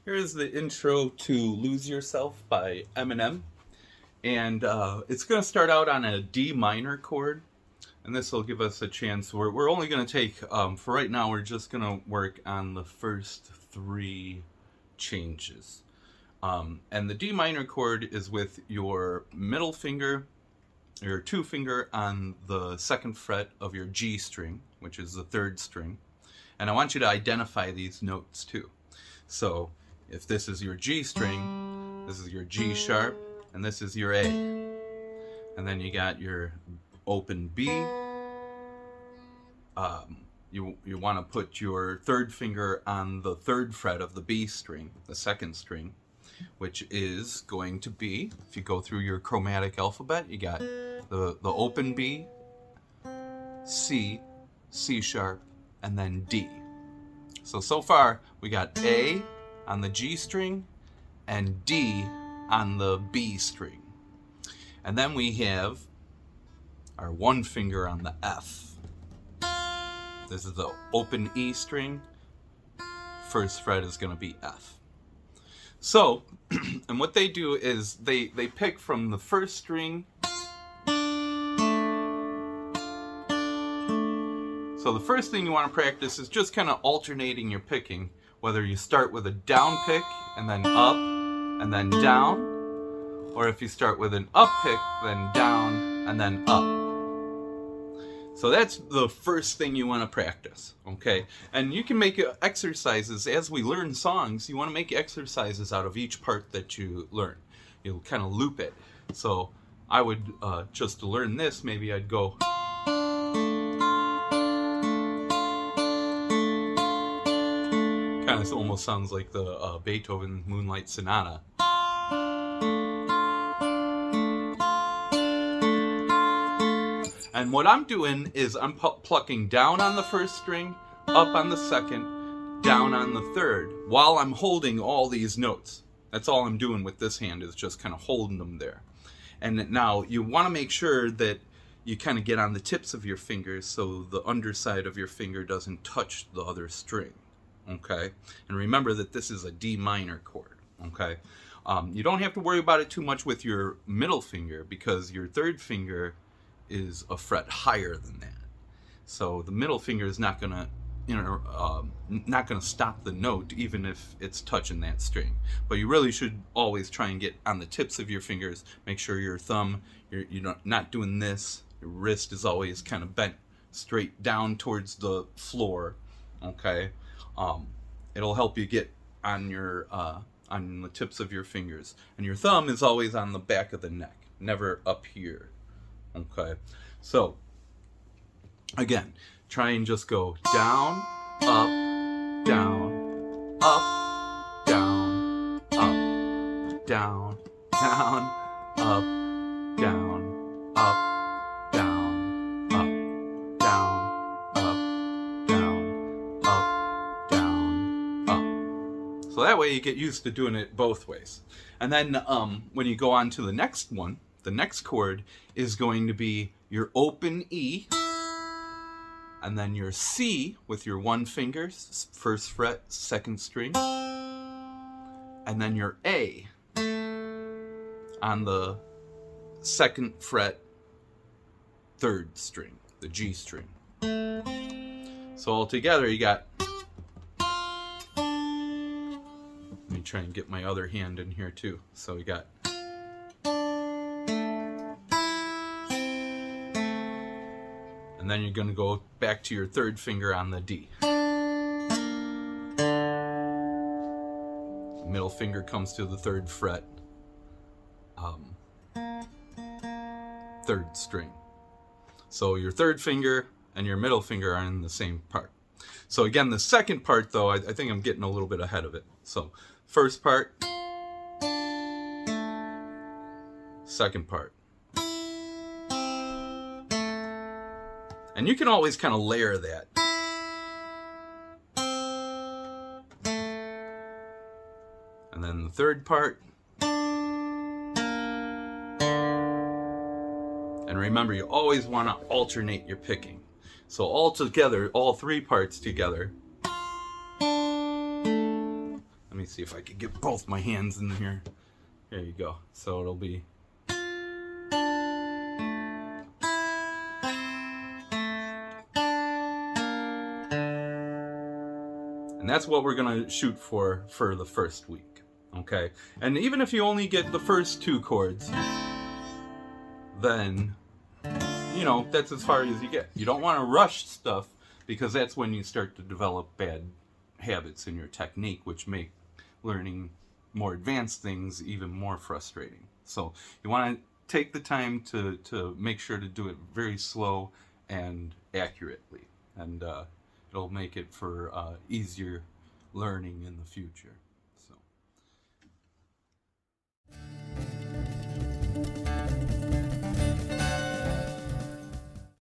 Here's the intro to Lose Yourself by Eminem. And it's going to start out on a D minor chord. And this will give us a chance. We're only going to take, for right now, we're just going to work on the first three changes. And the D minor chord is with your middle finger, your two finger on the second fret of your G string, which is the third string. And I want you to identify these notes too. So if this is your G string, this is your G sharp, and this is your A. And then you got your open B. You want to put your third finger on the third fret of the B string, the second string, which is going to be, if you go through your chromatic alphabet, you got the open B, C, C sharp, and then D. So far, we got A on the G string and D on the B string. And then we have our one finger on the F. This is the open E string. First fret is going to be F. So, and what they do is they pick from the first string. So the first thing you want to practice is just kind of alternating your picking, whether you start with a down pick and then up and then down, or if you start with an up pick, then down and then up. So that's the first thing you want to practice, okay? And you can make exercises as we learn songs. You want to make exercises out of each part that you learn. You'll kind of loop it. So I would, just to learn this, maybe I'd go. Kind of almost sounds like the Beethoven Moonlight Sonata. And what I'm doing is I'm plucking down on the first string, up on the second, down on the third, while I'm holding all these notes. That's all I'm doing with this hand, is just kind of holding them there. And now you want to make sure that you kind of get on the tips of your fingers so the underside of your finger doesn't touch the other string. Okay? And remember that this is a D minor chord. Okay? You don't have to worry about it too much with your middle finger, because your third finger is a fret higher than that. So the middle finger is not gonna, not gonna stop the note even if it's touching that string. But you really should always try and get on the tips of your fingers. Make sure your thumb, you're not doing this. Your wrist is always kind of bent straight down towards the floor. Okay, it'll help you get on your on the tips of your fingers, and your thumb is always on the back of the neck, never up here. Okay, so again, try and just go down, up, down, up, down, up, down, down, up, down, up, down, up, down, up, down, up, down, up. So that way you get used to doing it both ways. And then when you go on to the next one, the next chord is going to be your open E, and then your C with your one finger, first fret, second string, and then your A on the second fret, third string, the G string. So altogether you got, let me try and get my other hand in here too. So we got, and then you're going to go back to your third finger on the D. The middle finger comes to the third fret, third string. So your third finger and your middle finger are in the same part. So again, the second part though, I think I'm getting a little bit ahead of it. So first part, second part. And you can always kind of layer that. And then the third part. And remember, you always want to alternate your picking. So all together, all three parts together. Let me see if I can get both my hands in here. There you go. So it'll be... And that's what we're going to shoot for the first week. Okay? And even if you only get the first 2 chords, then, you know, that's as far as you get. You don't want to rush stuff, because that's when you start to develop bad habits in your technique, which make learning more advanced things even more frustrating. So you want to take the time to make sure to do it very slow and accurately, and it'll make it for easier learning in the future.